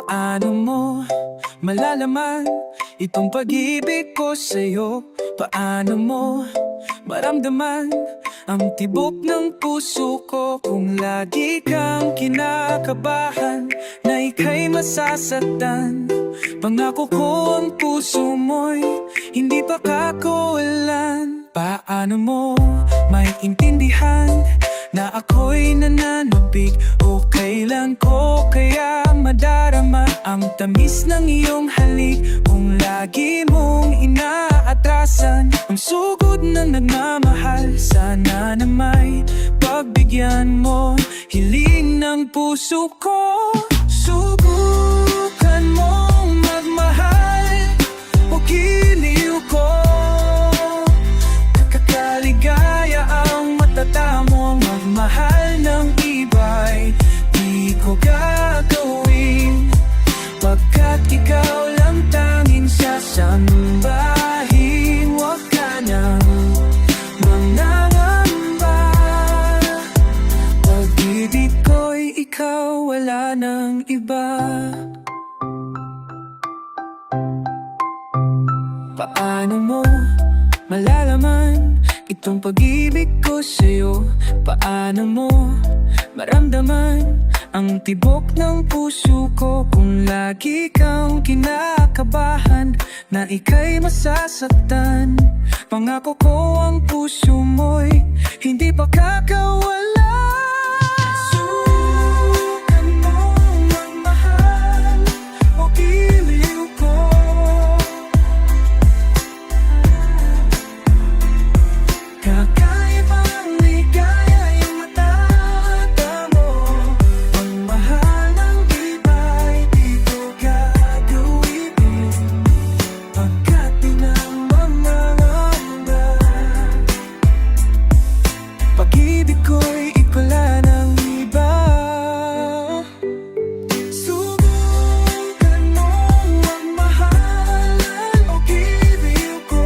Paano mo malalaman itong pag-ibig ko sa'yo? Paano mo maramdaman ang tibok ng puso ko? Kung lagi kang kinakabahan na ika'y masasaktan, pangako ko ang puso mo'y hindi pa kakawalan. Paano mo maiintindihan na ako'y nananabik? O kailan ko kaya madarama ang tamis ng iyong halik? Kung lagi mong inaatrasan ang sugod ng nagmamahal, sana na may pagbigyan mo hiling ng puso ko. Subukan mong magmahal o giliw ko. Nakakaligaya ang matatamo, magmahal ng iba'y di ko gagawin, pagkat ikaw lang tanging sasambahin. Huwag ka nang mangangamba, pag-ibig ko'y ikaw, wala nang iba. Paano mo malalaman itong pag-ibig ko sa'yo? Paano mo maramdaman ang tibok ng puso ko? Kung lagi kang kinakabahan na ika'y masasaktan, pangako ko ang puso mo'y hindi pa kakawalan. Subukan mong magmahal o giliw ko. Kakaibang ligaya yung matatamo, magmahal ng iba'y di ko gagawin, pagkat di na mangangamba. Pag-ibig ko'y wala ng iba. Subukan mong magmahal o giliw ko.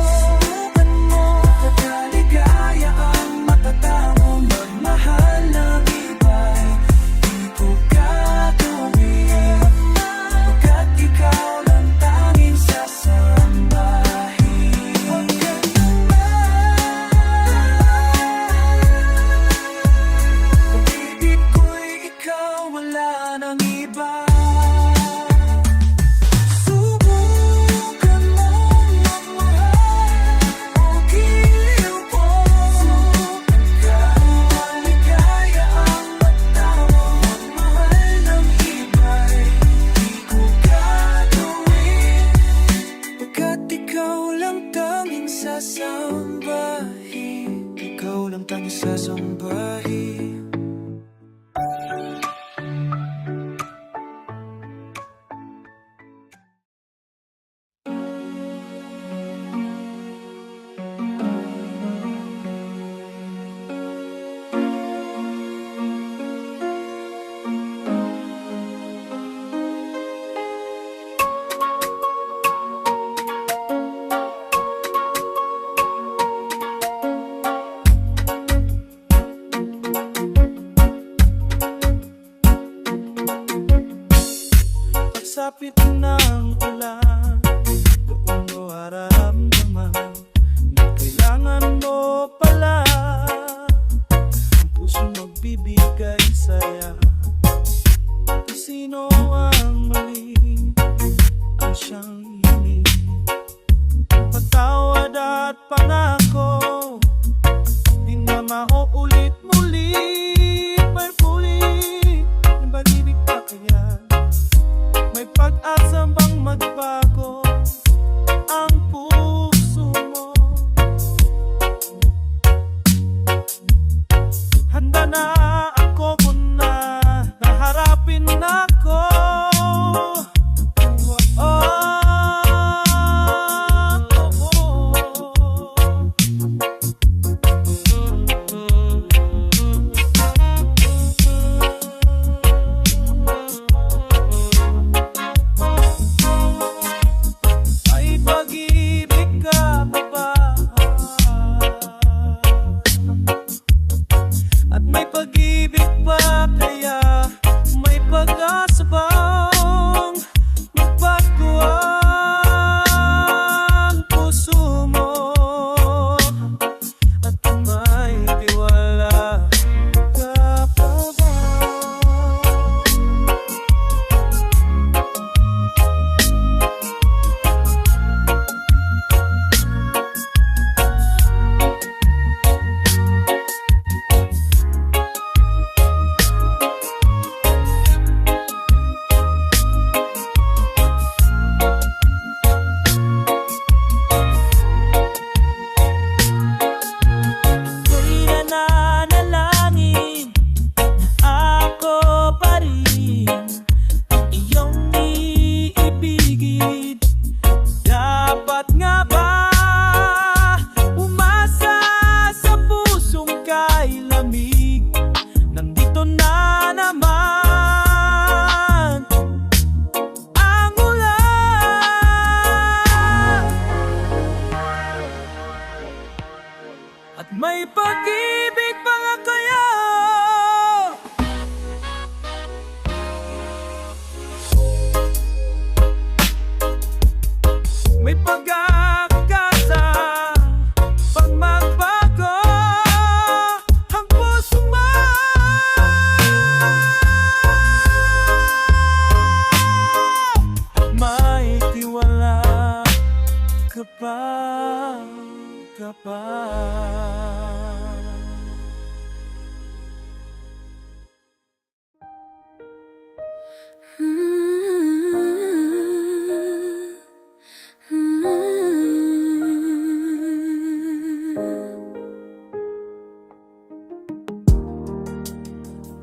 Subukan mo kakaligaya ang matatamo, magmahal ng iba'y di ko gagawin, pagkat ikaw lang tanging sasambahin. Huwag ka pag-ibig ko'y ikaw, wala nang iba. Subukan mong magmahal o giliw ko. Kakaligaya ang matatamo, magmahal ng iba'y di ko gagawin, pagkat ikaw lang tanging sasambahin. Ikaw lang tanging sasambahin. Pagsapit ng ulan, doon mo mararamdaman na kailangan mo pala ang puso magbibigay saya. Sino ang mali, ang siyang hiling, patawad at pangako, di na mauulit muli. May pulit ng pag-ibig pa kaya? May pag-asa bang magbago ang puso mo? Handa na ako kung naharapin ako. May pag-ibig pa nga kaya? May pag-asa pag magbago ang puso mo. May tiwala ka pa, ka pa.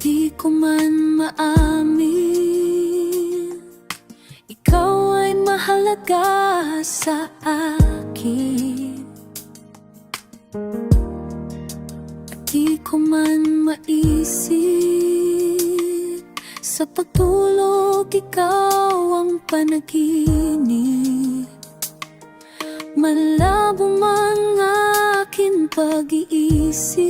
Di ko man maamin, ikaw ay mahalaga sa akin. At di ko man maisip, sa pagtulog ikaw ang panaginip. Malabo man aking pag-iisip,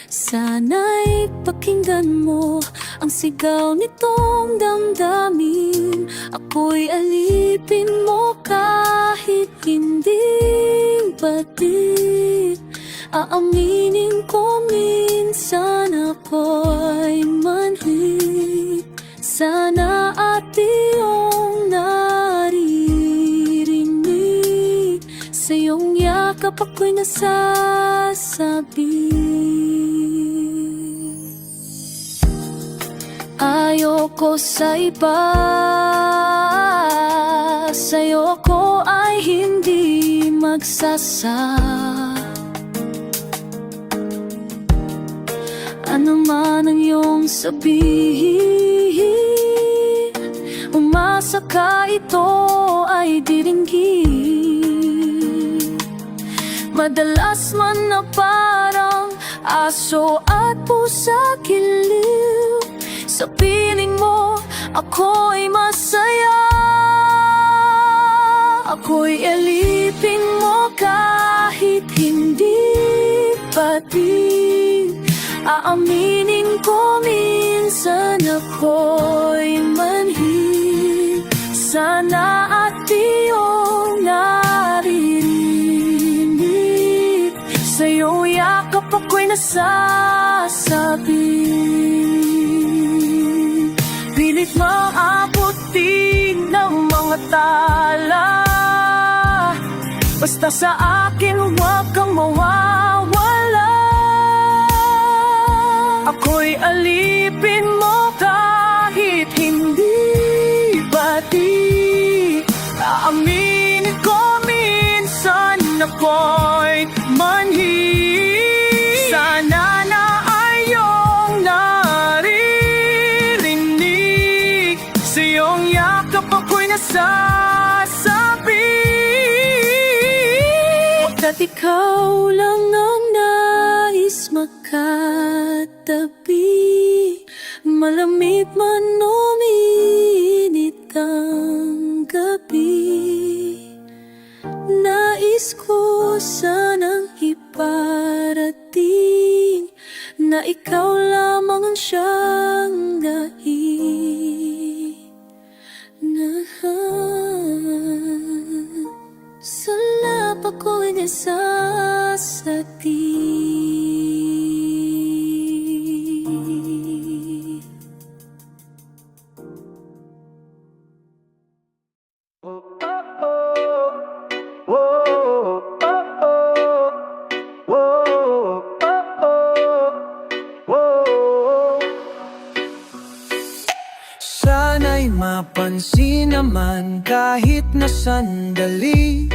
sana'y pakinggan mo ang sigaw nitong damdamin. Ako'y alipin mo kahit hindi batid. Aaminin ko minsan ako'y manhid. Sana at iyong naririnig, sa iyong yakap ako'y nasasabi. Ayoko sa iba, sa'yo ko ay hindi magsasa. Ano man ang iyong sabihin, umasa ka ito ay diringgin. Madalas man na parang aso at pusa giliw, sa piling mo ako'y masaya. Ako'y alipin mo kahit hindi batid. Aaminin ko minsan ako'y manhid. Sana at iyong naririnig, sa iyong yakap ako'y nasasabi. Pilit maabutin ng mga tala, basta sa akin huwag kang mawawala. Ako'y alipin mo kahit hindi batid. Aaminin ko minsan ako'y manhid. Sana na ayong naririnig, sa iyong yakap ako'y nasasabi. At ikaw lang ang nais makatabi, malamig man uminit ang gabi. Nais ko sanang iparating na ikaw lamang ang siyang dahi. Sa lapa ko'y nasasati. Sana'y mapansin naman kahit na sandali.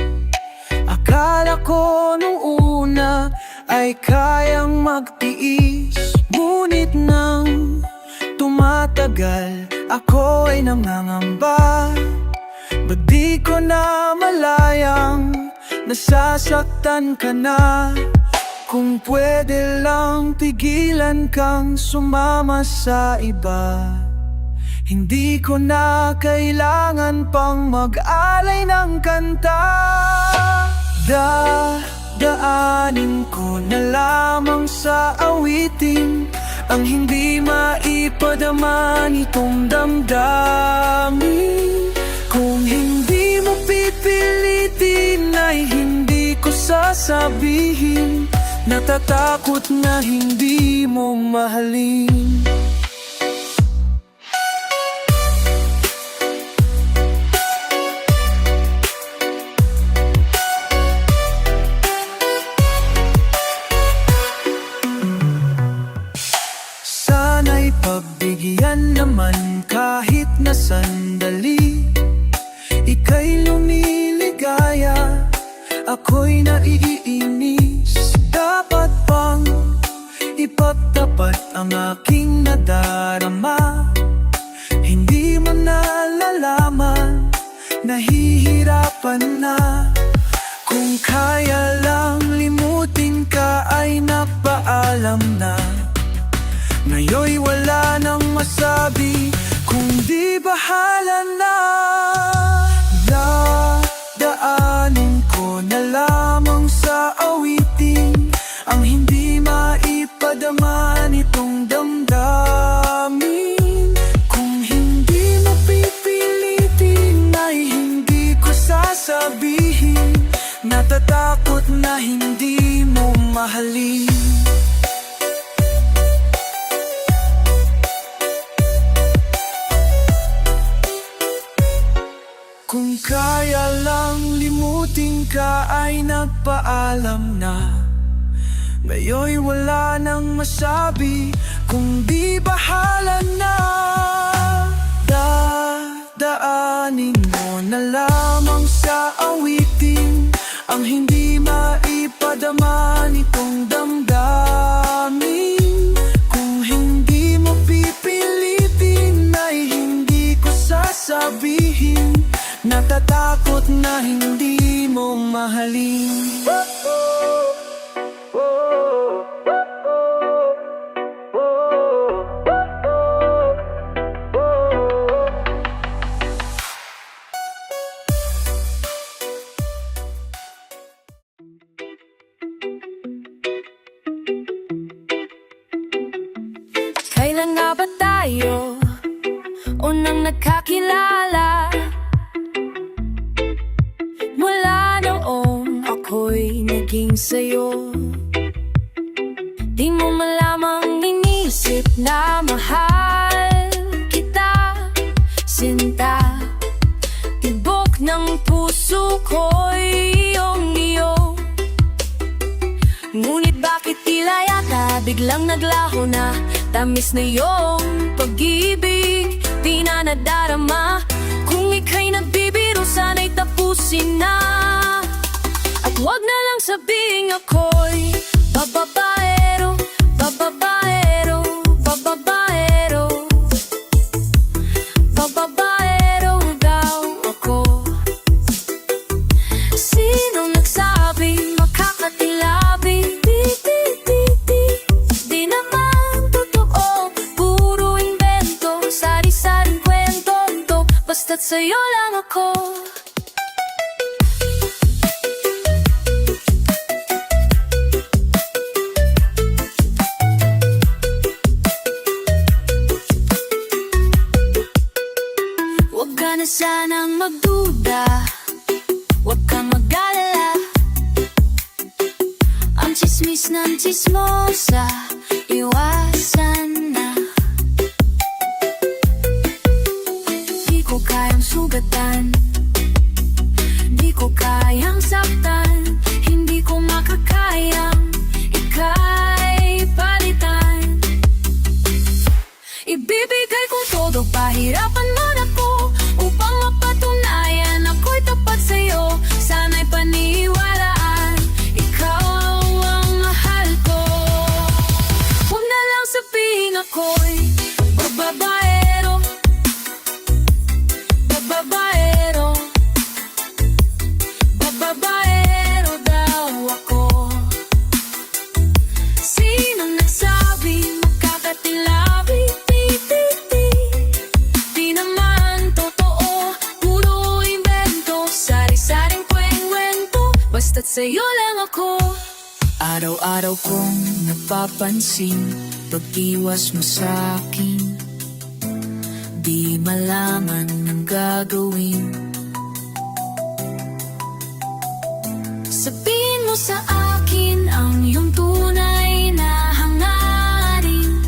Akala ko nung una ay kayang magtiis, ngunit nang tumatagal ako ay nangangamba. Ba't di ko na malayang nasasaktan ka na? Kung pwede lang tigilan kang sumama sa iba, hindi ko na kailangan pang mag-alay ng kanta. Dadaanin ko na lamang sa awitin ang hindi maipadama nitong damdamin. Kung hindi mo pipilitin ay hindi ko sasabihin. Natatakot na hindi mo mahalin. Sana'y pagbigyan naman kahit na sandali. Ika'y lumiligaya, ako'y naiinis. Dapat bang ipagtapat ang aking nadarama? Hindi mo nalalaman, nahihirapan na. Kung kaya lang limutin ka ay napaalam na. Ngayon'y wala nang masabi, kundi bahala na. Dadaanin ko na lamang sa awitin ang hindi maipadama nitong damdamin. Kung hindi mo pipilitin ay hindi ko sasabihin. Natatakot na hindi mo mahalin. Kung kaya lang limutin ka ay nagpaalam na. Ngayon'y wala nang masabi, kundi bahala na. Dadaanin mo na lamang sa awitin ang hindi maipadama nitong damdamin. Kung hindi mo pipilitin ay hindi ko sasabihin. Natatakot na hindi mo mahalin. Kailan nga ba tayo unang nagkakilala? Mula noong ako'y naging sa'yo, di mo malamang inisip na mahal kita, sinta. Tibok ng puso ko'y iyong-iyo. Ngunit bakit tila yata biglang naglaho na? Tamis na iyong pag-ibig, di na nadarama. Kung ika'y nagbibiro, sana'y tapusin na. At wag na lang sabing ako'y bababaero, bababaero, bababaero. Bababaero daw ako. Sinong nagsabi makakatilabi? Di, di, di, di, di naman totoo. Puro invento, sari-saring kwento to. Basta't sa'yo lang ako. Huwag ka na sanang magduda, huwag kang mag-alala. Ang tsismis ng tsismosa, iwasan na. Di ko kayang sugatan, di ko kayang saktan, hindi ko makakayang ika'y palitan. Ibibigay ko todo, pahirapan man ako upang mapatunayan ako'y tapat sa'yo. Sana'y paniwalaan, ikaw ang mahal ko. Huwag na lang sabihin ako'y bababaero, bababaero, bababaero daw ako. Sinong nagsabi makakatilabi? Di, di, di, di na at sa'yo lang ako. Araw-araw kong napapansin pag-iwas mo sa'kin, di malaman ang gagawin. Sabihin mo sa akin ang iyong tunay na hangarin.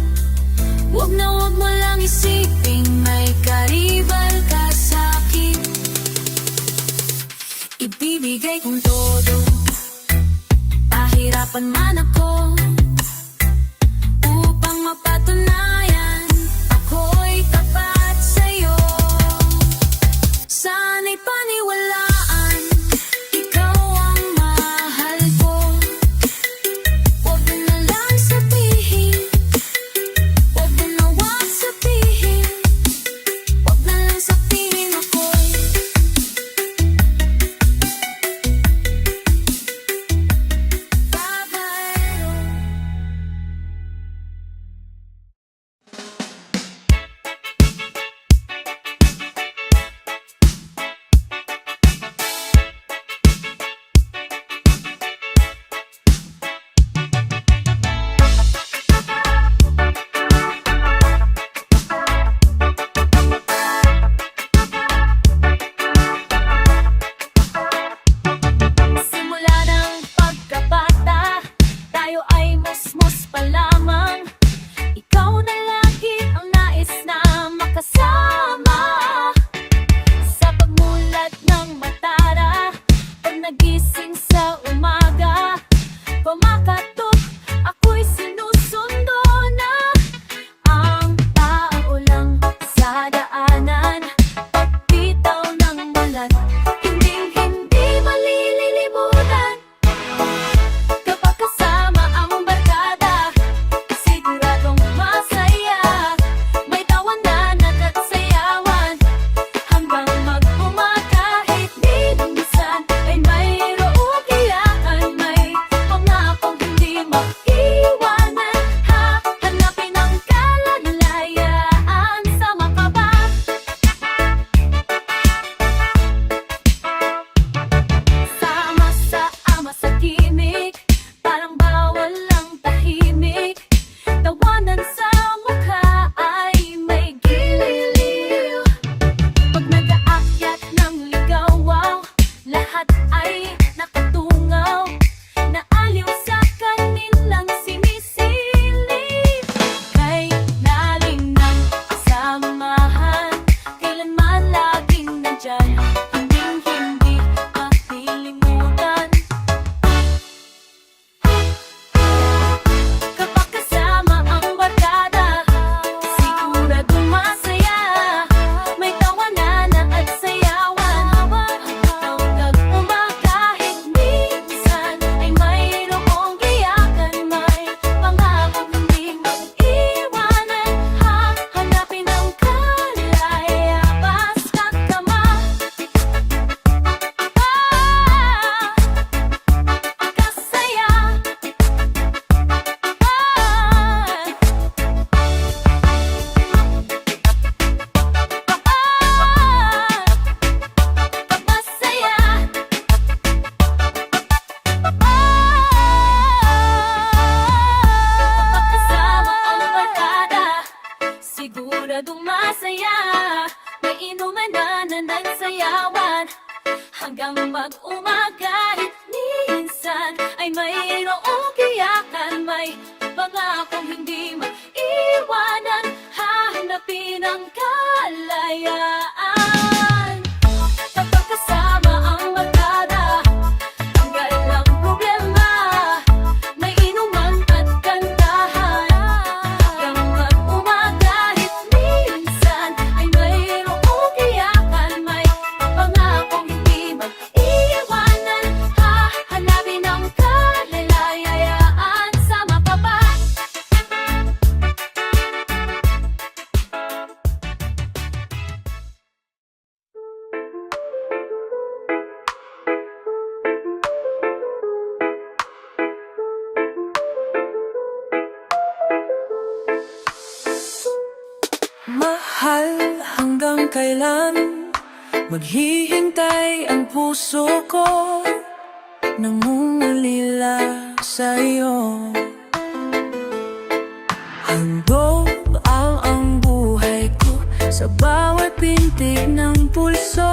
Huwag na huwag mo lang isiping may karibal ka sa'kin. Ibibigay kong todo, pahirapan man ako, upang mapatunayan ako'y tapat sa'yo. Sana'y paniwalaan, ikaw ang mahal ko. Huwag mo na lang sabihin, huwag mo na huwag sabihin, huwag na lang sabihin ako'y babaero. Simula ng pagkabata, tayo ay musmus pa lamang. Ikaw na lagi ang nais na makasama. Sa pagmulat ng matara, pag nagising sa umaga, kumakatok, ako'y sinusundo na. Ang tao lang sa daanan, pagbitaw ng malat, hindi malililimutan. Kapag kasama ang barkada, siguradong masaya. May tawanan at sayawan, hanggang mag-umaga. Kahit minsan ay mayroong iyakan, may pangakong hindi maiwanan. Hahanapin ang kalayaan, sama ka ba? Sama-sama sa timig, parang bawal lang tahimik. Tawanan sa mukha ay may giliw. Pag nag-aakyat ng ligawaw, lahat ay nakatungaw, naaliw sa kanilang sinisilip. Kay naling ng kasamahan, kailanman laging nandyan, hinding-hindi makilimutan. Kapag kasama ang barkada, siguradong masaya. May tawanan at sayawan, hanggang umaga. Kahit minsan ay mayroong iyakan, may pangakong hindi mag-iwanan. Hahanapin ang kalayaan, basta't kama. Kasaya. Masaya. Kapag kasama ang barkada, siguradong masaya. May inuman na nagsayawan, hanggang mag-umaga. Kahit minsan ay mayroong iyakan, may pangakong hindi maiwanan. Hahanapin ang kalayaan. Kapag kasama ang barkada, tanggal ang problema. May inuman at kantahan, hanggang mag-umaga. Kahit minsan ay mayroong iyakan, may pangakong hindi maiwanan. Hahanapin ang kalayaan, sama ka ba? Mahal, hanggang kailan maghihintay ang puso ko? nangungulila sa'yo. Handog ang buhay ko sa bawat pintig ng pulso,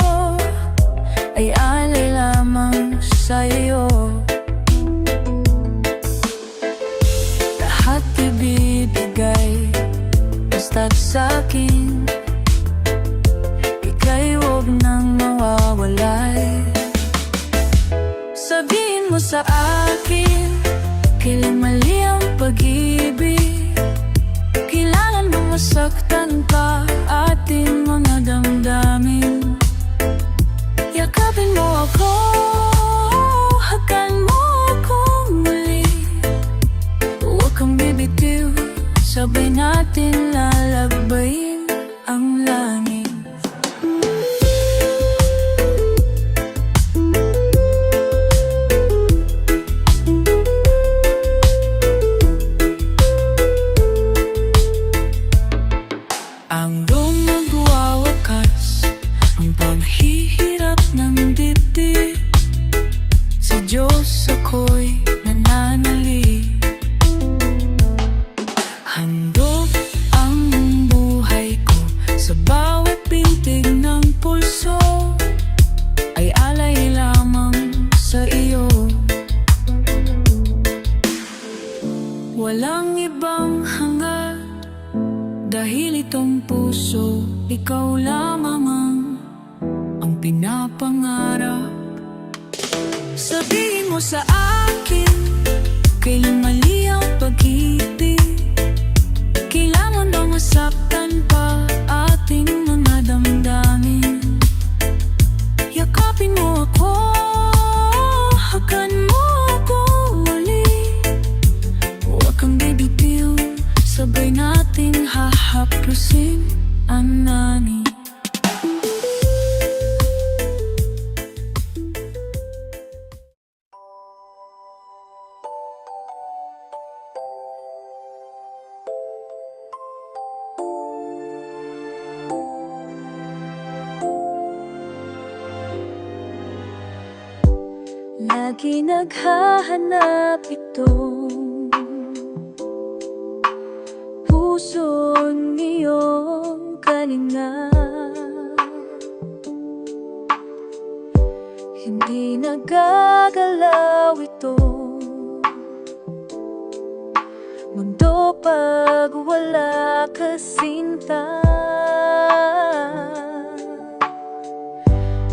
ay alay lamang sa'yo. Lahat ibibigay basta't sa'kin, ika'y huwag nang mawawalay. Sabihin mo sa akin, kailan mali ang pag-ibig? Kailangan bang masaktan pa ating mga damdamin? Yakapin mo ako, hagan mo akong muli. Huwag kang bibitiw, sabay natin lalakbayin ang langit. Hanggang magwawakas ang paghihirap ng dibdib, sa Diyos ako'y nananalig. Handog ang buhay ko sa bawat pintig ng pulso, ay alay lamang sa iyo. Walang ibang hangad, dahil itong puso, ikaw lamang ang pinapangarap. Sabihin mo sa akin, kailan mali ang pag-ibig? Kailangan bang masaktan pa ating mga damdamin? Yakapin mo ako, hagan mo ako muli. Huwag kang bibitiw, sabay nating hahaplusin ang langit. Lagi naghahanap itong pusong iyong kalinga, hindi nagagalaw itong mundo pag wala ka sinta.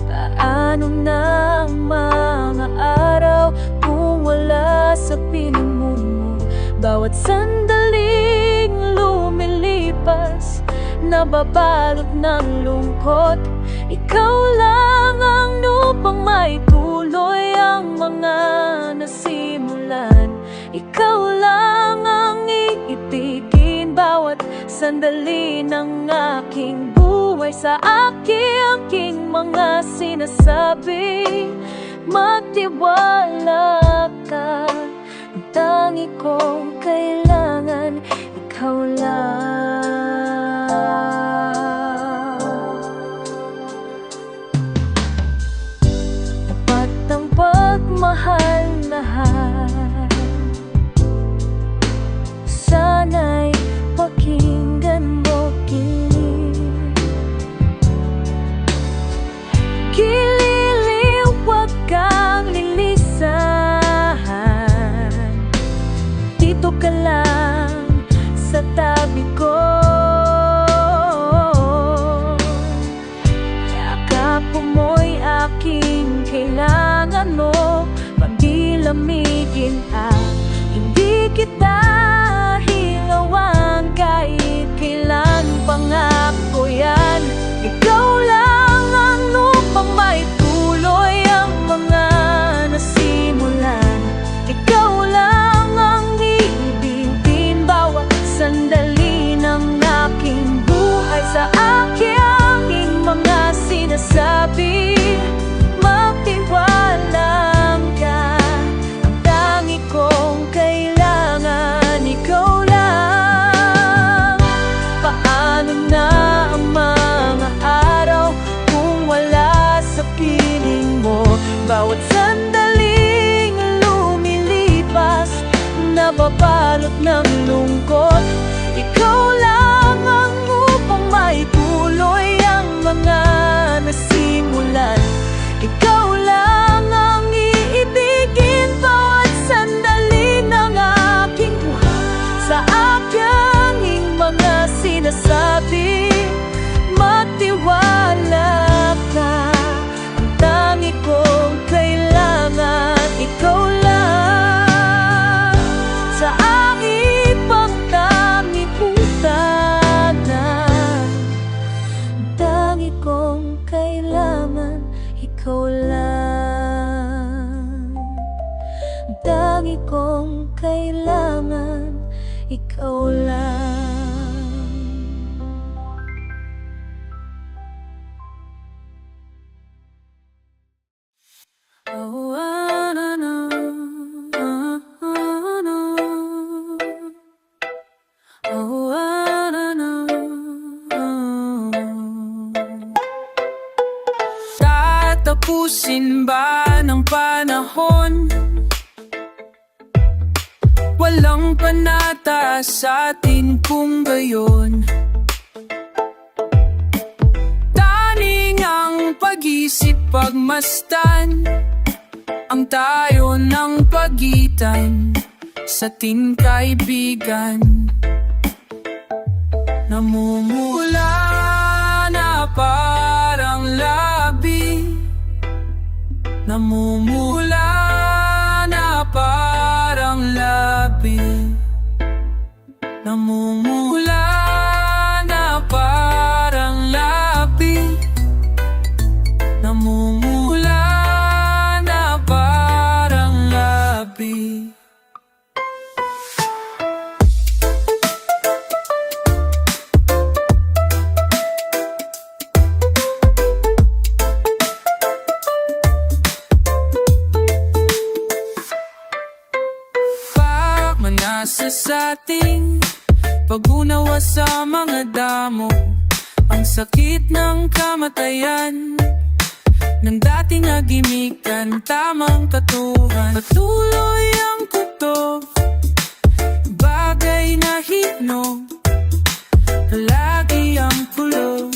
Paano na ang mga araw kung wala sa piling mo? Bawat sandaling lumilipas, nababalot ng lungkot. Ikaw lang ang upang maituloy ang mga nasimulan. Ikaw lang ang iibigin bawat sandali ng aking buhay. Sa aking mga sinasabi, magtiwala ka. Ang tangi kong kailangan, ikaw lang. Dapat ang pagmahal-mahal, sana'y pakinggan mo kilig. Kililiw, huwag kang lilisan, dito ka lang sa tabi ko. Yakap mo'y aking kailangan mo, pagilamigin at hindi kita hilawan kahit kailan. Pangako yan, ikaw lang ang upang maituloy ang mga nasimulan. Ikaw lang ang ibigin bawat sandali ng aking buhay. Sa aking mga sinasabi, magtiwala ka. Ang tangi kong kailangan, ikaw lang. Paano na ang mga araw kung wala sa piling mo? Bawat sandali nababalot ng lungkot. Ikaw lamang upang maituloy ang mga nasimulan. Ikaw lang ang iibigin bawat sandali ng aking buhay. Sa aking mga sinasabi, magtiwala ka. Ang tangi kong kailangan, ikaw lang. Sa aking pagtangi putanan, ang tangi kong kailangan, ikaw lang. Ang tangi kong kailangan, ikaw lang. Oh, na, na, na. Oh, na, na. Tatapusin ba ng panahon? Walang panata sa atin kung gayon. Taning ang pag-isip pagmastan ang tayo ng pagitan sa ating kaibigan. Namumula na parang labi, namumula na parang labi, namumula na parang labi, namumula na parang labi. Nasa sa ating pag-unawa sa mga damo, ang sakit ng kamatayan ng dating agimikan, tamang katuhan. Patuloy ang kutob, bagay na hinog, palagi ang kulog,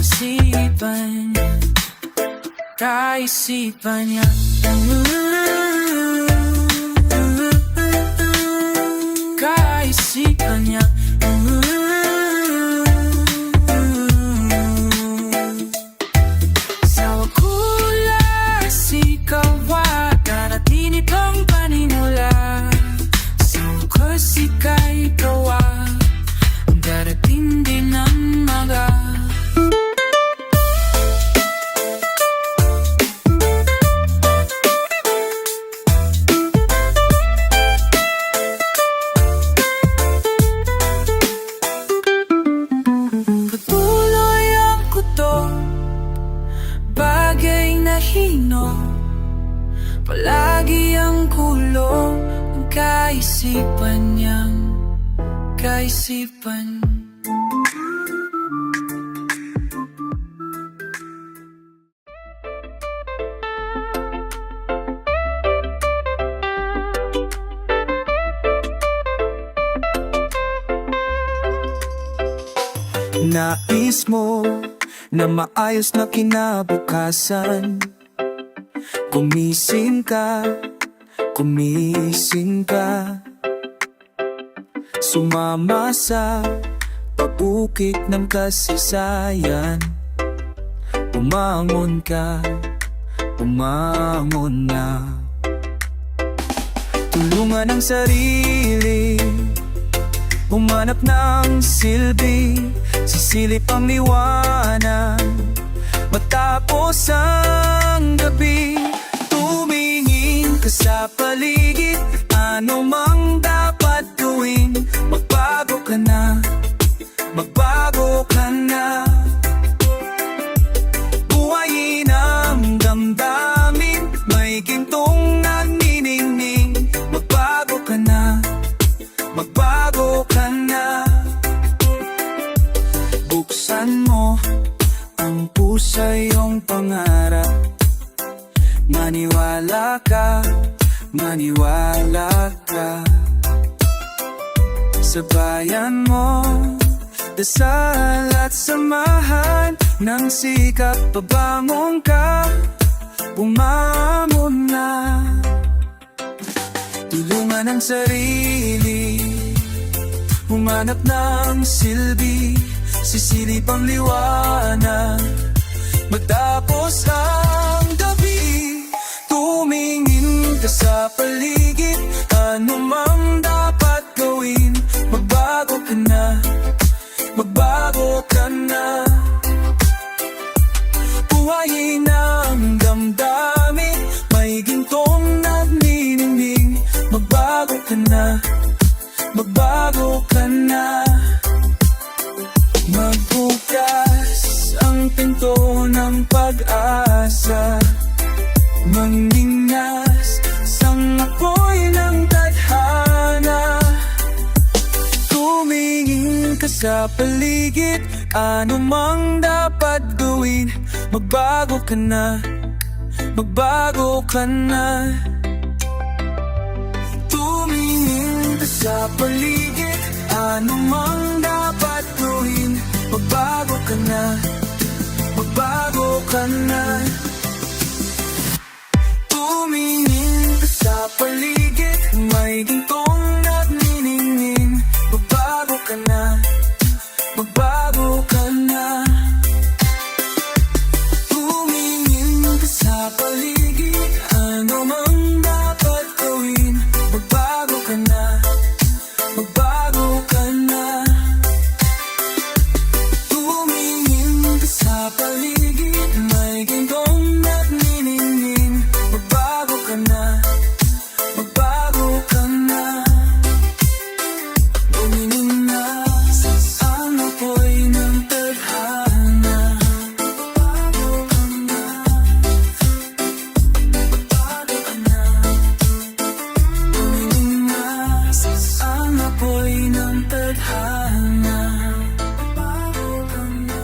kaisipan, kaisipan niya. Kaisipan niya. Sa wakulas ikaw darating itong paninula. Sa wakas ika'y ikaw darating din ang maga. Palagi ang kulong ng kaisipan niyang kaisipan. Nais mo na maayos na kinabukasan. Gumising ka, gumising ka. Sumama sa pabukit ng kasaysayan. Umangon ka, umangon na. Tulungan ang sarili, humanap ng silbi. Sisilip ang liwanag matapos ang gabi. Tumingin ka sa paligid, ano mang dapat gawin. Magbago ka na, magbago ka na. Buhayin ang damdamin, may gintong naniningning. Magbago ka na, magbago ka na. Buksan mo ang puso iyong pangarap. Maniwala ka, maniwala ka. sa bayan mo. Dasal at samahan ng sikap, pabangon ka, bumangon na. Tulungan ang sarili, humanap ng silbi, sisilip ang liwanag, matapos ang gabi. Tumingin ka sa paligid, ano mang dapat gawin, magbago ka na, magbago ka na. Buhayin ang damdamin, may gintong nagniningning, magbago ka na, magbago ka na. Magbukas ang pinto ng pag-asa, mangingas sang apoy ng tadhana. Tumingin ka sa paligid, ano mang dapat gawin, magbago ka na, magbago ka na. Tumingin ka sa paligid, ano mang dapat gawin, magbago ka na, magbago ka na. Tumingin ka sa paligid, may gintong nagniningning, magbago ka na, magbago ka na. Tumingin ka sa paligid, ano mang dapat gawin, magbago ka na, magbago ka na. Tumingin ka sa paligid, may gintong nagniningning, magbago ka na, magbago ka na. Tumingin na sa apoy ng tadhana, magbago ka na, magbago ka na. Tumingin na sa apoy ng tadhana, magbago ka na,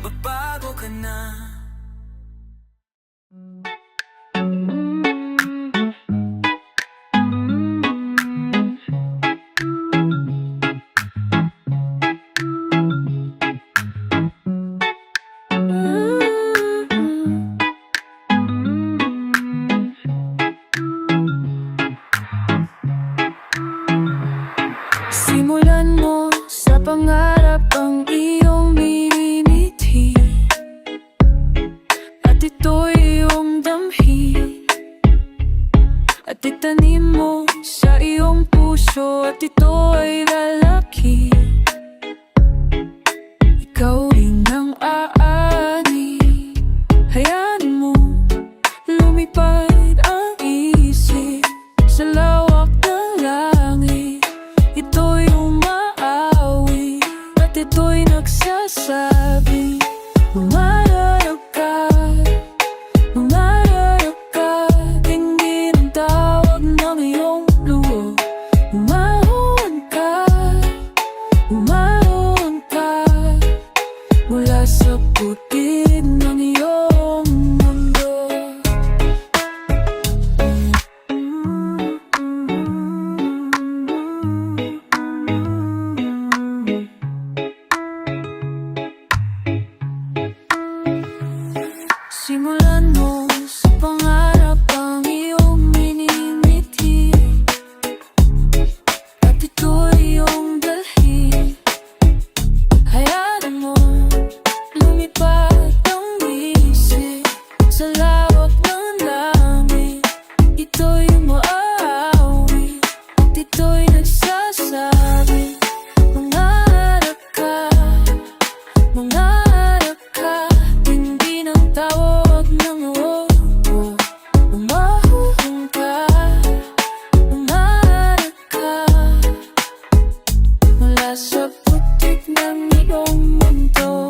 magbago ka na. Simulan mo sa pangarap ang iyong minimithi, at ito'y iyong damhin, at itanim mo sa iyong puso, at ito ay lalaki. Ikaw rin ang aani, hayaan mo lumipad ang isip sa lawak ng langit. Ito'y umaawi at ito'y nagsasabi, mangarap ka, mangarap ka. Tingin ang tawag ng iyong luho, umahon ka, umahon ka, mula sa putid ng iyong mundo. Simulan mo sa pangarap ang iyong minimithi, at ito'y iyong dalhin. Hayaan mo lumipad ang isip sa lawak ng langit. Ito'y umaawi at ito'y nagsasabi, mangarap ka, mangarap ka. Hindi ng tawag ng ulo, umahon ka, mangarap ka, mula sa putik ng iyong mundo.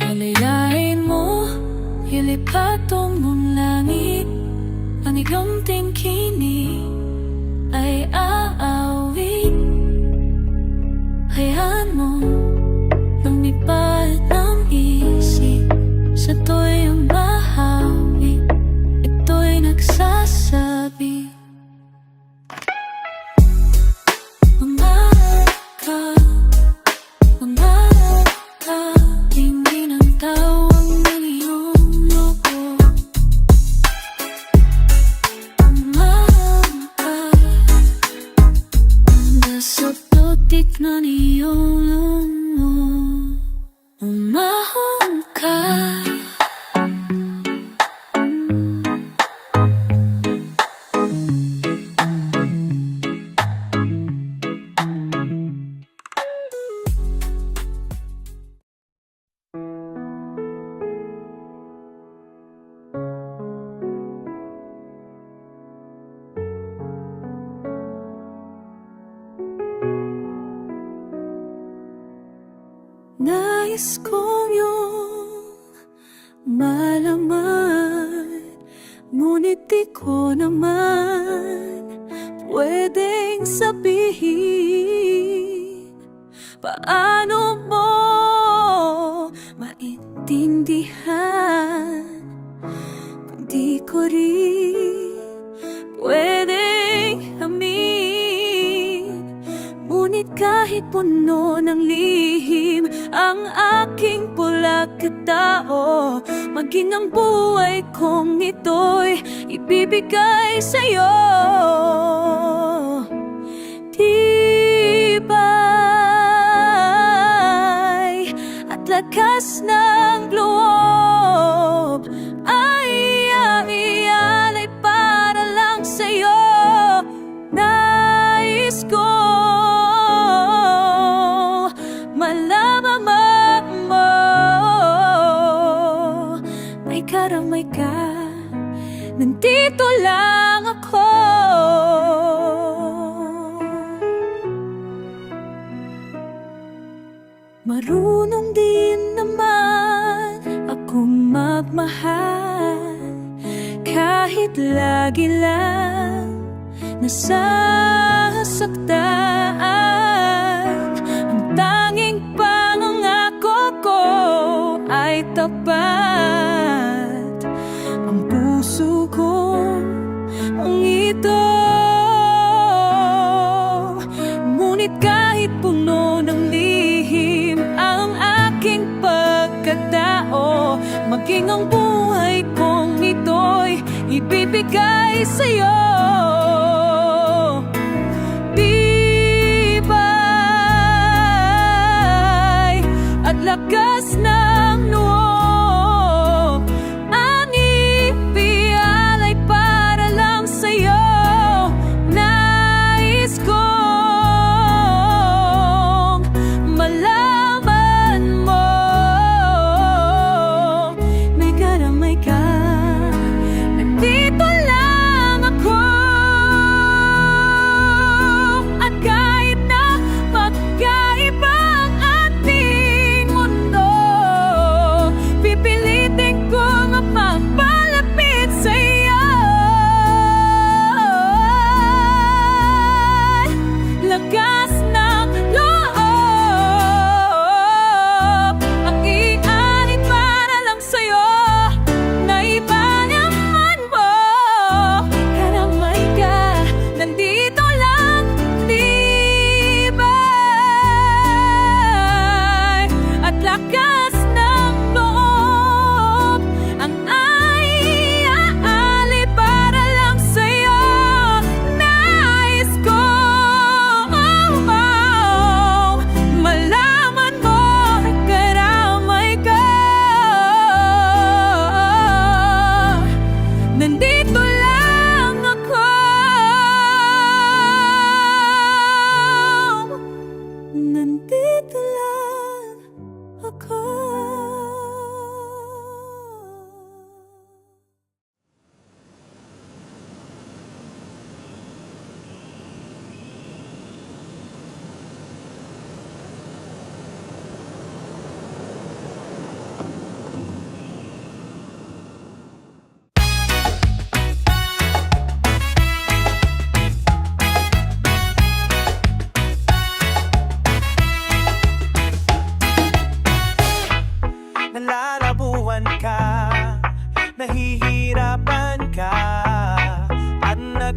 Halilain mo, hilipatong mong langit, ang iyong tingkini ay aawit. Hayaan sa tuwing mahawi, ito'y nagsasabi, mangarap ka, hindi ng tawag ng iyong lobo. Mangarap ka, nasa putik na iyong lumo. Umahon ka. Nais kong iyong malaman, ngunit di ko naman pwedeng sabihin. Paano mo maintindihan kung di ko rin pwedeng amin? Ngunit kahit puno ng lihim ang aking pagkatao, maging ang buhay kong ito'y ibibigay sa'yo. Tibay at lakas ng loob ay iaalay para lang sa'yo. Nais ko malaman mo, may karamay ka, nandito lang ako. Marunong din naman akong magmahal, kahit lagi lang nasasaktan. Ang tanging pangangako ko ay tapat, ang puso ko ang ito. Ngunit kahit puno ng lihim ang aking pagkatao, maging ang buhay kong ito'y ibibigay sa'yo. Tibay at lakas ng loob ang ipialay para lang sa'yo. Nais kong malaman mo, may karamay ka, nandito lang ako.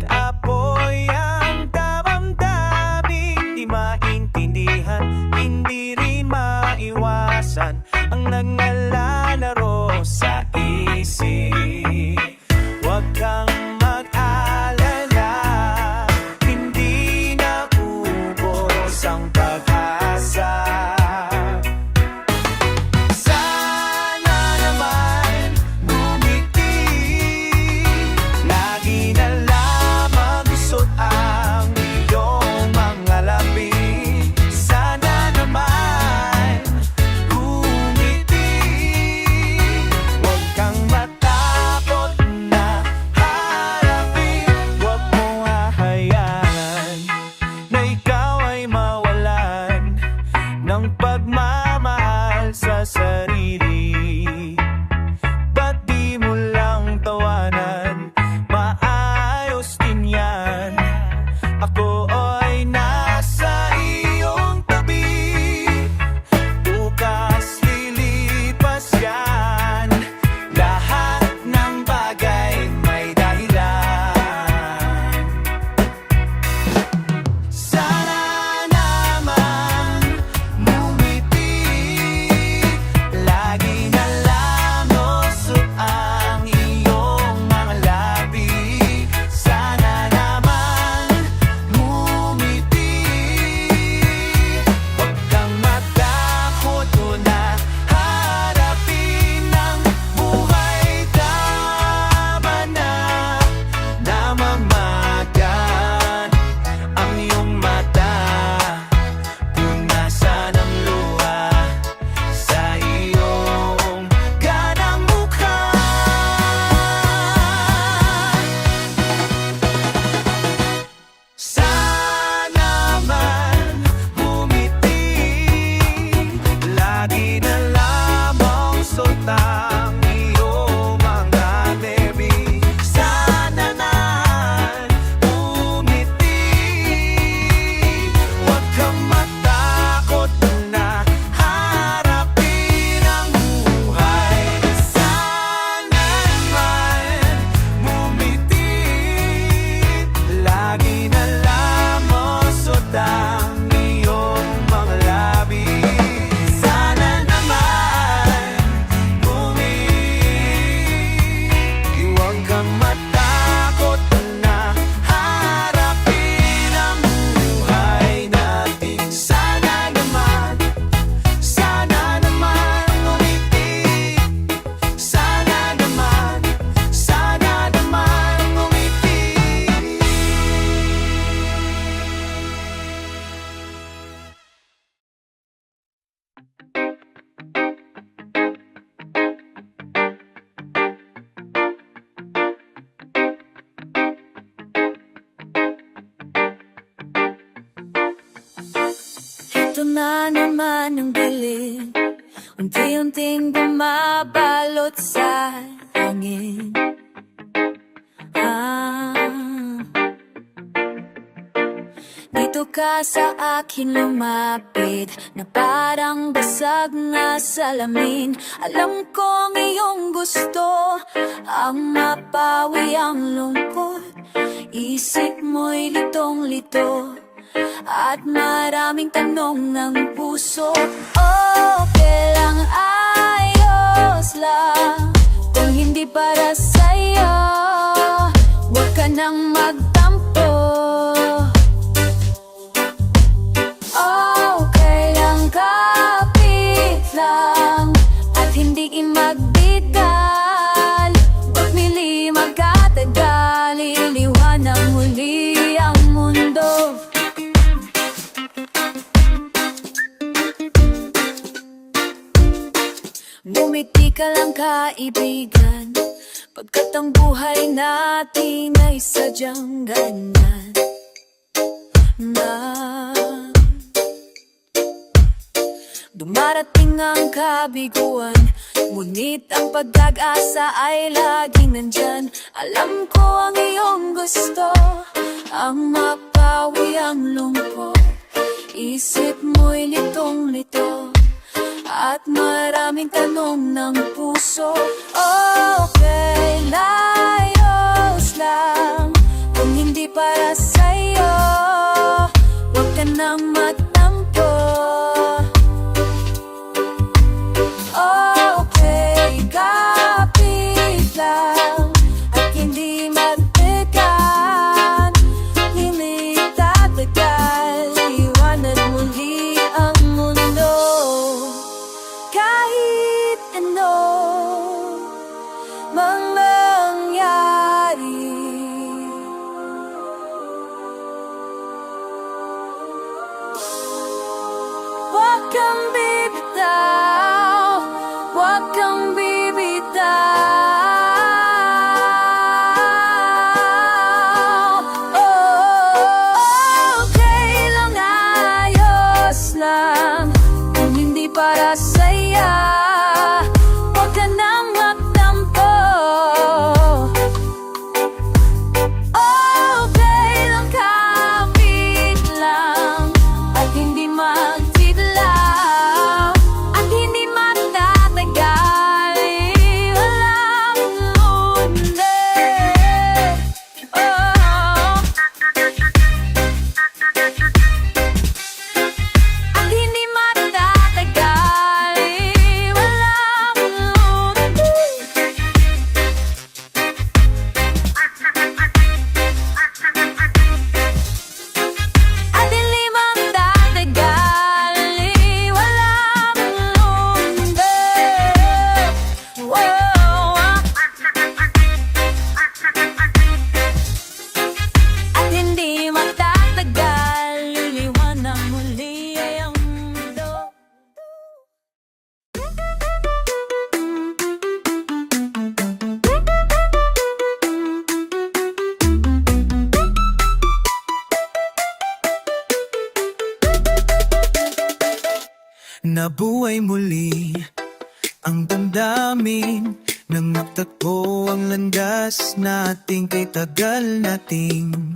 apoy ang damamdaming di maintindihan, hindi rin maiwasan ang nagnalalaro sa isip. Huwag kang mag-alala, hindi na ubos ang pag-asa. Sana naman bumiti, lagi na lamang lusot ang iyong mga labi. Sana naman bumiti, huwag kang matakot na harapin. Huwag mong hahayaan na ikaw ay mawalan ng pagmamahal sa sarili. Ba't di mo lang tawanan? Maayos din yan. Ako ay nasa iyong tabi. Bukas lilipas yan. Lahat ng bagay may dahilan. Sana naman bumiti, lagi na lang lusot ang iyong mga labi. Sana naman bumiti, huwag kang matakot na harapin ang buhay. Tama na namamagan ang iyong mata, punasan ang luha sa iyong ganang mukha. Sana man bumiti, lagi na lamang lusot ang iyong mga lebi. Sana naman bumiti, huwag kang matakot na harapin ang buhay. Sana naman bumiti, lagi na lamang lusot ang iyong mga labi. Sana naman bumiti, huwag kang matakot na harapin ang buhay natin. Sana naman bumiti. Sana naman bumiti. Ito na naman ang dilim, unti-unting bumabalot sa hangin. Dito ka sa akin lumapit, na parang basag na salamin. Alam kong iyong gusto ang mapawi ang lungkot. Isip mo'y litong-lito at maraming tanong ng puso. Okay lang, ayos lang, kung hindi para sa'yo, huwag ka nang magtampo. Okay lang, kapit lang, at hindi magbital. Huwag mili magkatagal, iliwanag muli ang mundo. Bumiti ka lang, kaibigan, pagkat ang buhay natin ay sadyang ganyan na dumarating ang kabiguan, ngunit ang pag-asa ay laging nandyan. Alam ko ang iyong gusto, ang mapawi ang lungkot. Isip mo'y litong-lito at maraming tanong ng puso. Okay, layos lang, kung hindi para sa'yo, huwag ka nang magtampo. Okay, kapit lang at hindi magtagal. Hindi tatagal, iwanan muli ang mundo. Kahit ano mang mangyari, huwag kang bibitaw, huwag kang bibitaw. Okay lang, ayos lang, kung hindi para sa'yo, huwag ka nang magtampo. Okay lang, kapit lang at hindi magtitlaw, at hindi magtatagal, walang lundi. At hindi magtatagal, walang lundi. At hindi magtatagal, walang lundi. At hindi magtatagal, liliwanag muli ay ang mundo. Nabuhay muli ang damdamin nang magtagpo ang landas nating kay tagal nating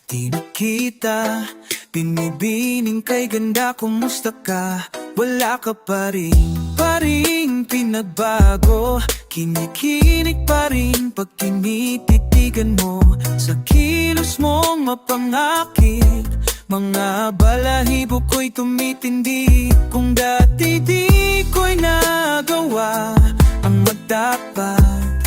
di nakita. Binibining kay ganda, kumusta ka? Wala ka pa rin pinagbago. Kinikinig pa rin pag tinititigan mo. Sa kilos mong mapangakit, mga balahibo ko'y tumitindi. Kung dati di ko'y nagawa ang magdapat,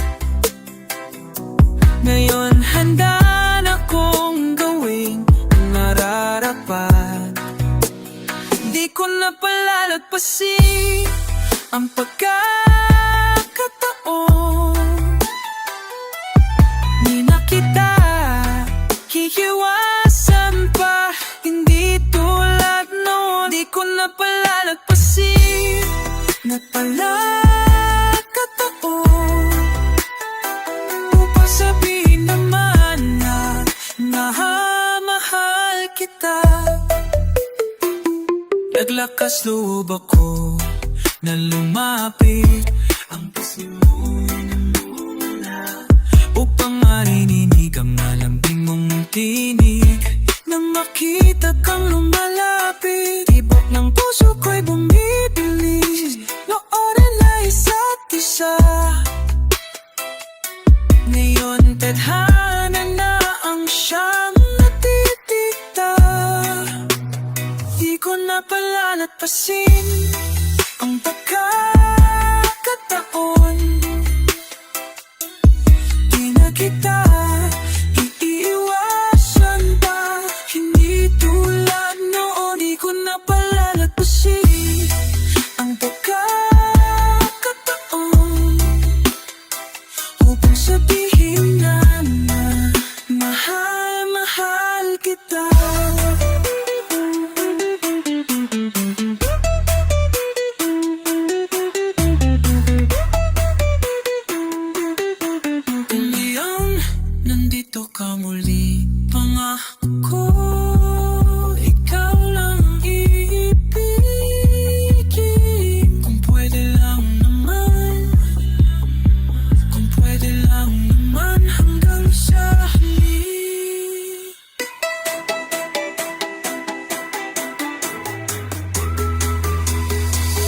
ngayon handa na kong gawing ang nararapat. Di ko na palalagpasin ang pagkakataon. Di na kita hihiwasan pa, hindi tulad noon. Di ko na palalagpasin na pagkakataon upang sabihin naman na mahal kita. Naglakas loob ako na lumapit ang puso mo muna, upang marinig ang malambing mong tinig. Nang makita kang lumalapit, tibok ng puso ko'y bumibilis. Noorin na isa't isa, ngayon tadhana na ang siyang natitita. Di ko na palalagpasin ang pagkakataon. Di na kita iiwasan pa, hindi tulad noon. Di ko na palalagpasin ang pagkakataon upang sabihin na mahal kita. Ngayon, nandito ka muli, pangako, ikaw lang iibigin. Kung pwede lang naman, kung pwede lang naman, hanggang sa huli.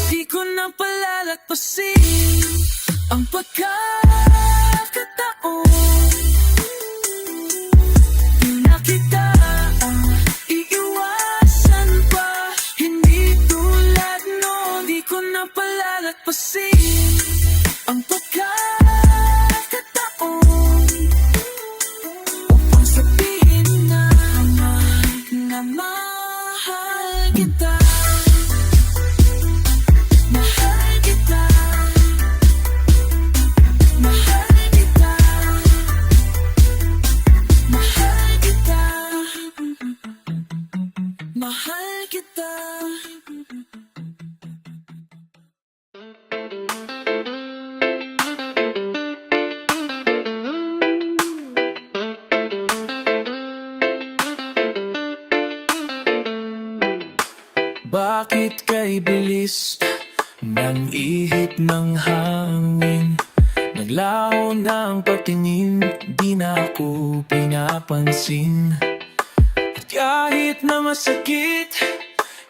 Di ko na palalagpasin ang pagkakataon. Di na mahal kita. Bakit kay bilis ng ihip ng hangin? Naglaho ng pagtingin, di na ako pinapansin. At kahit na masakit,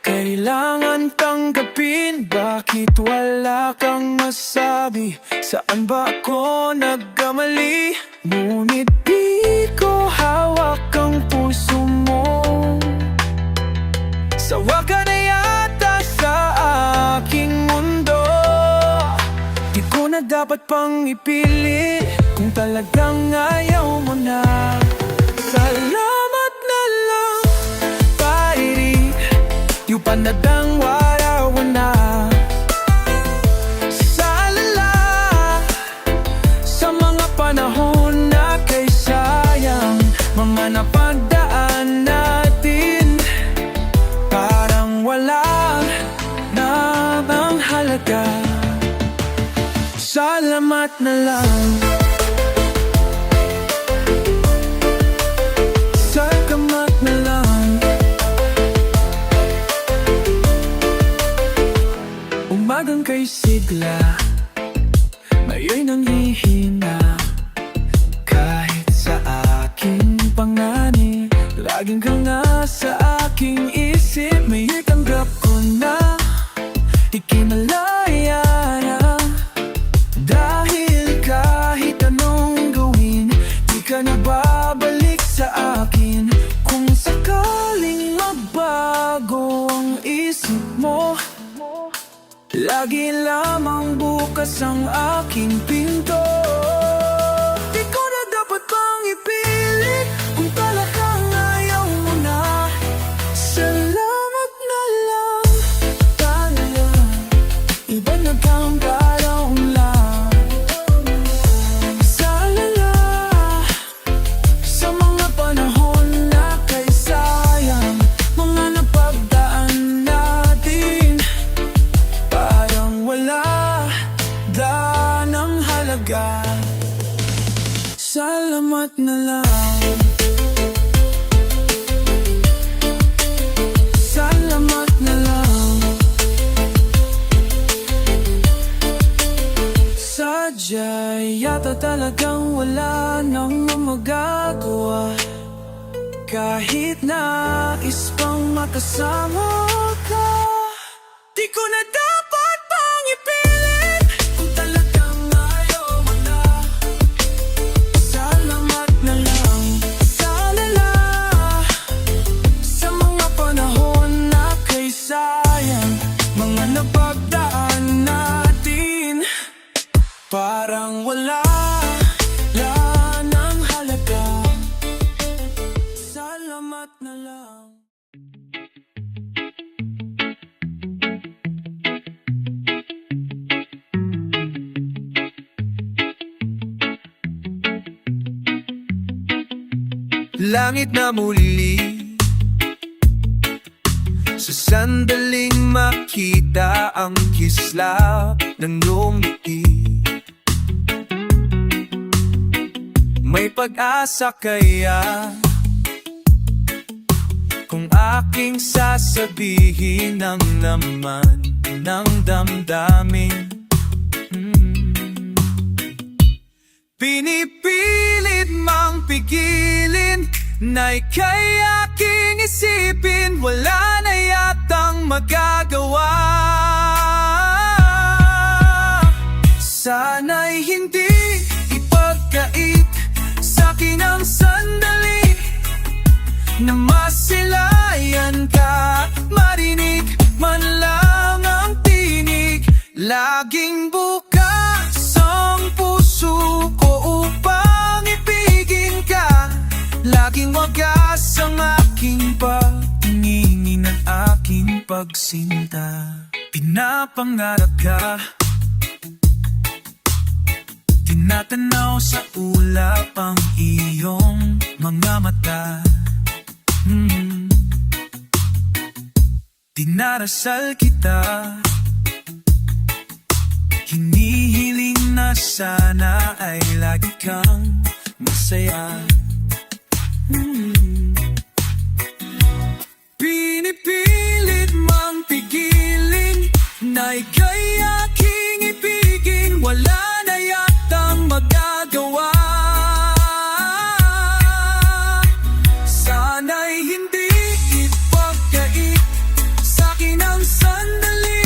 kailangan tanggapin. Bakit wala kang masabi? Saan ba ako nagkamali? Ngunit di ko hawak ang puso mo. Sawa ka na yata sa aking mundo. Di ko na dapat pang ipilit kung talagang ayaw mo na. Salamat na lang, Pairi. Yung panadang waraw na. Salala sa mga panahon na kay sayang, mga napagdaan natin. Parang wala namang halaga. Salamat na lang. Salamat na lang. Umagang kay sigla, ngayon nanghihina. Kahit sa aking panganib, laging ka nga sa aking isip. May tanggap ko na ikinalaya na. Dahil kahit anong gawin, di ka na babalik sa akin. Kung sakaling magbago ang isip mo, lagi lamang bukas ang aking pinto. Di ko na dapat pang ipilit kung talagang ayaw mo na. Salamat na lang, talaga. Iba na kang galaw lang. Salala sa mga panahon na kay sayang, mga napagdaan natin. Parang wala ng halaga. Salamat na lang. Salamat na lang. Sadya'y yata talagang wala nang magagawa. Kahit nais pang makasama ka, di ko na dapat pang ipilit kung talagang ayaw mo na. Salamat na lang. Salala sa mga panahon na kay sayang, mga napagdaan natin. Parang wala ng halaga. Salamat na lang. Langit na muli, sa sandaling makita ang kislap ng iyong ngiti. May pag-asa kaya kung aking sasabihin ang laman ng damdamin. Pinipilit mang pigilin na ika'y aking isipin. Wala na yatang magagawa. Sana'y hindi ipagkait sa'kin ang sandali na masilayan ka, marinig man lang ang tinig. Laging bukas ang puso ko upang ibigin ka. Laging wagas ang aking pagtingin at aking pagsinta. Pinapangarap ka, tinatanaw sa ulap ang iyong mga mata. Dinarasal kita, hinihiling na sana ay lagi kang masaya. Pinipilit mang pigilin na ika'y aking ibigin, wala na yatang magagawa. Sana'y hindi ipagkait sa'kin ang sandali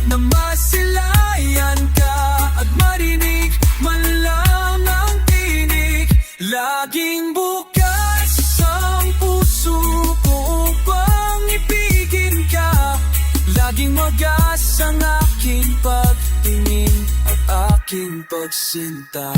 na masilayan ka at marinig man lang ang tinig. Laging bukas ang puso ko upang ibigin ka, laging magas ang aking pagtingin at aking pagsinta.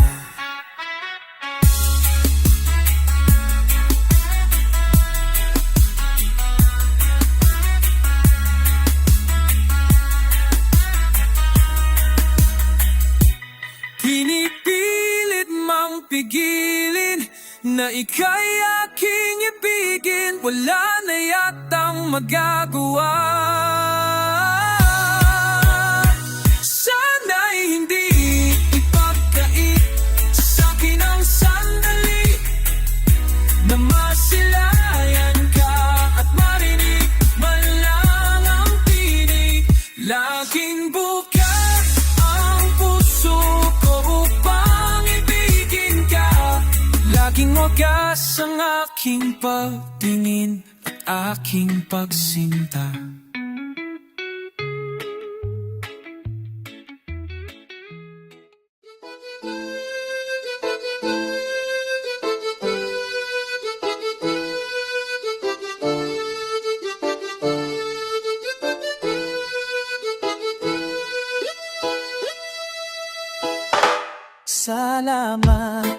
Pinipilit mang pigilin na ika'y aking ibigin, wala na yatang magagawa. Sana'y hindi ipagkait sa'kin ang sandali na masilayan ka at marinig man lang ang tinig. Laging bukas ang puso ko upang ibigin ka, laging wagas ang aking pagtingin at aking pagsinta. Salamat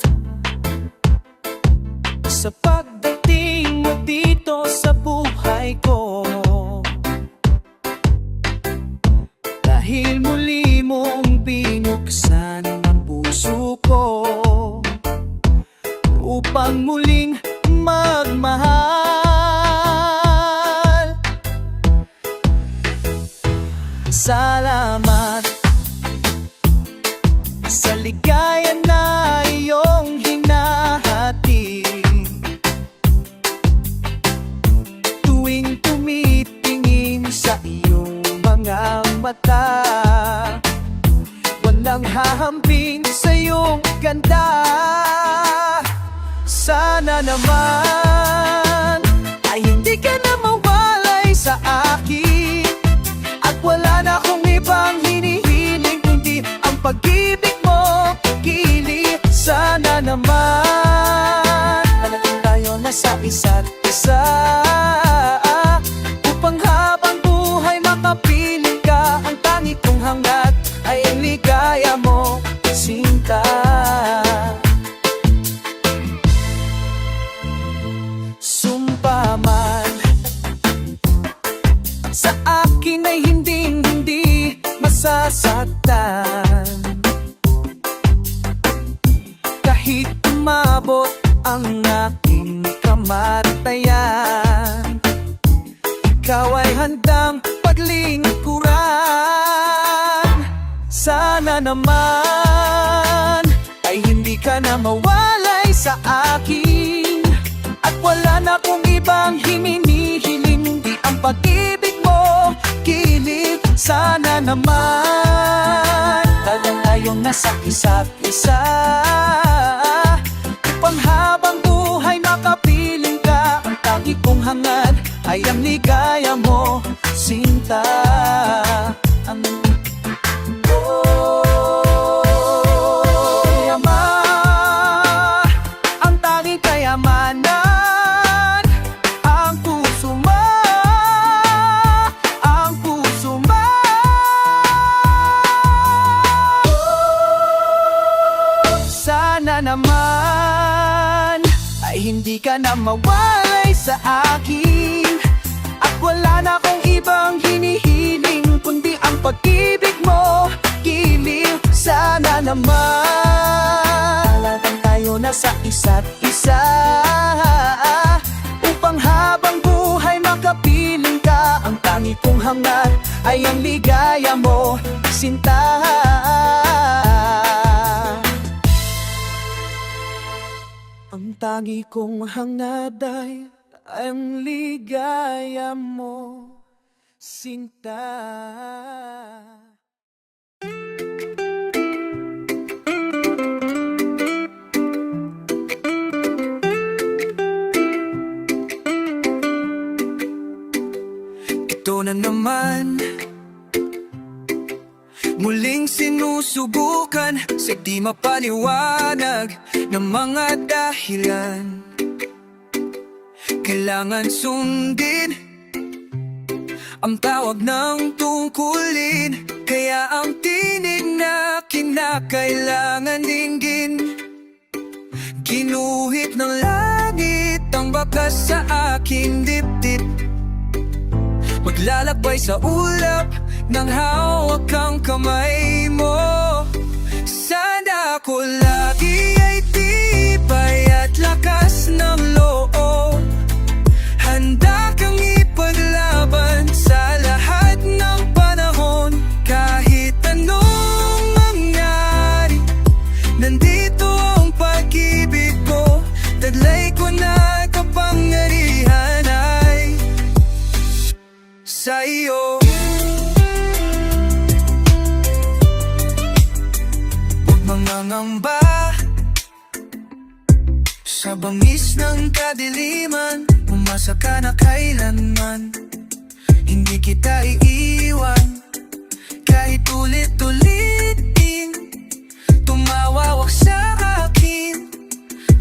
sa pagdating mo dito sa buhay ko, dahil muli mong binuksan ang puso ko upang muling magmahal. Salamat sa ligaya na iyong hinahati, tuwing tumitingin sa iyong mga mata, walang hahamping sa iyong ganda. Sana naman ay hindi ka na mawalay sa akin, at wala na akong ibang hinihiling kundi ang pag-ibig mo, pagkili. Sana naman talagang tayo na sa isa't isa, upang habang buhay makapiling ka. Ang tangi kong hangat ay ang ligaya mo, sinta. Sumpa man sa akin ay hindi masasaktan, kahit umabot ang aking kamatayan. Ikaw ay handang paglingkuran. Sana naman ay hindi ka na mawalay sa akin, at wala na akong ibang hinihiling kundi ang pag-ibig mo, kilig. Sana naman tayong nasa isa't isa, upang habang buhay makapiling ka. Ang tangi kong hangad ay ang ligaya mo, sinta. Ang tangi kayamanan, ang puso mo, ang puso mo. Sana naman ay hindi ka na mawalay sa akin, at wala na akong ibang hinihiling kundi ang pag-ibig mo, kilig. Sana naman talagang tayo na sa isa't isa, upang habang buhay makapiling ka. Ang lagi kong hangad ay ang ligaya mo, sinta. Ito na naman, muling sinusubukan sa di mapaliwanag ng mga dahilan. Kailangan sundin ang tawag ng tungkulin, kaya ang tinig na kinakailangan dinggin. Ginuhit ng langit ang bakas sa aking dibdib, maglalakbay sa ulap ng hawak ang kamay mo. Sana ako lagi ay tibay at lakas ng loob, handa kang ipaglaban sa lahat ng panahon. Kahit anong mangyari, nandito ang pag-ibig ko, taglay ko na kapangyarihan ay sa iyo. Huwag mangangamba sa bangis ng kadiliman, umasa ka na kailanman hindi kita iiwan. Kahit ulit-ulitin tumawawak sa akin,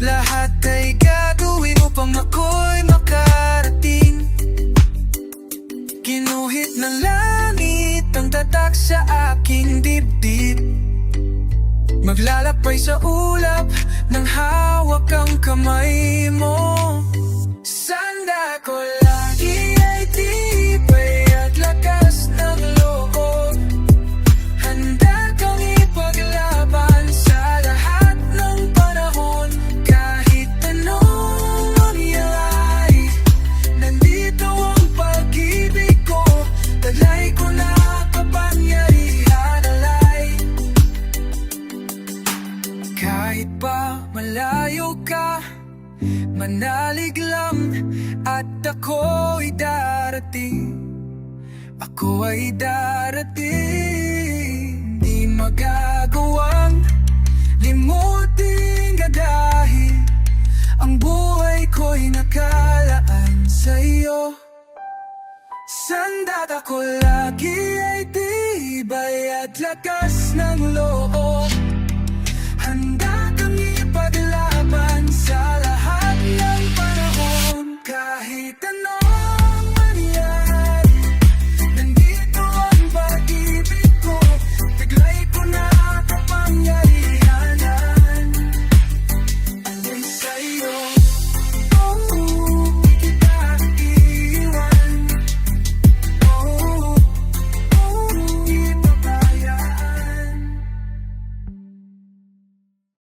lahat ay gagawin upang ako'y makarating. Ginuhit ng langit ang tatak sa aking dibdib, maglalakbay sa ulap ng hawak ang kamay mo. Sana ko lagi ay tibay at lakas ng loob, handa kang ipaglaban sa lahat ng panahon. Kahit anong mangyari, nandito ang pag-ibig ko, taglay ko na kapangyarihan alay. Kahit pa malayo ka, manalig lang at ako'y darating. Ako ay darating, di magagawang limutin ka dahil ang buhay ko'y nakalaan sa iyo. Sandat ako lagi ay tibay at lakas ng loob,